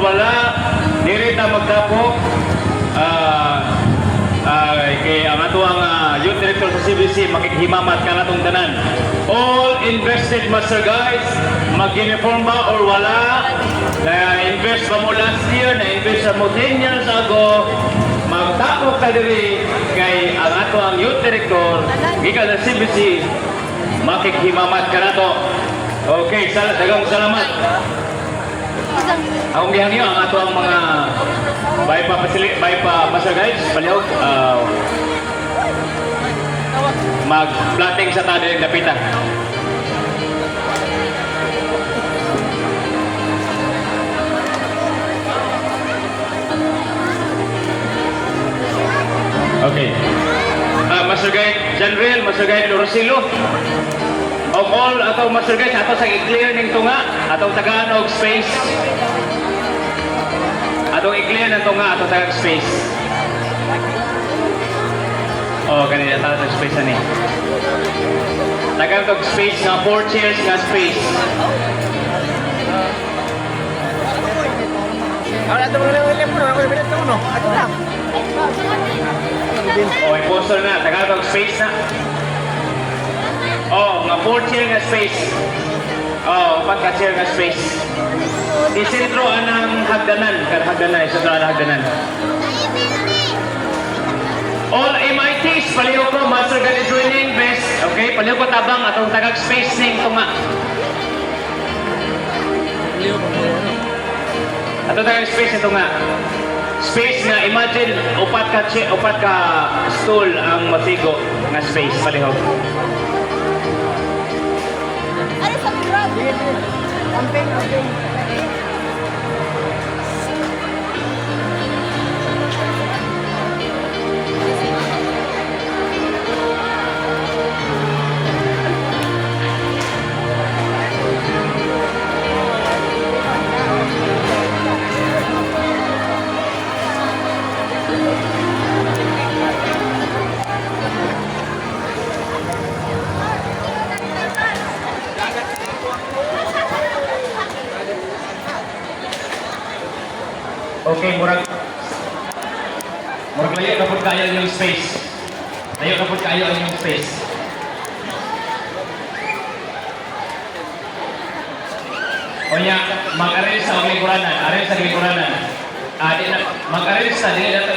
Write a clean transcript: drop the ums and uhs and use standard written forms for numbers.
wala diri ta magdapok kay ang ato ang youth director sa CBC makikhimamat ka natong tanan. All invested master guys, mag-uniform ba or wala? Na-invest ba mo last year? Na-invest sa mo 10 years ago? Magtapok ka diri kay ang ato ang youth director gikan sa CBC makikhimamat ka nato. Okay, dagang salamat. Akong gihangyo ang ato ang mga by pa master guys, palihog mag-plotting sa tadi ng dapitan. Okay. Master Guide General, Master Guide Lorosilo. Of all ato Master Guide, ato sa i-clear ning tunga, atong tagaan og space. Atong i-clear ng tunga, atong tagaan space. Oh, kanina tayo ng space ani. Tagaan og space nga 4 chairs nga space. Ahora te voy a leer el programa, voy a leer uno. Aquí está. Oh, imposter na, tagaan og space na. Oh, nga 4 chair nga space. Oh, 4 ka chair nga space. Isentro anang hagdanan, hagdanan, isentro anang hagdanan. All MITs, paliho ko, Master Guide Training, best. Okay, paliho ko tabang atong tagag space ning tunga. Atong tagag space ning tunga. Space nga, imagine, upat ka stool ang masigo nga space, paliho. Ano sa grab? Amping. Okay, murag layo na po kayo yung space. Layo na po kayo yung space. O niya, mag-arrange sa lingkuranan. Arrange sa lingkuranan. Mag-arrange sa, di na ito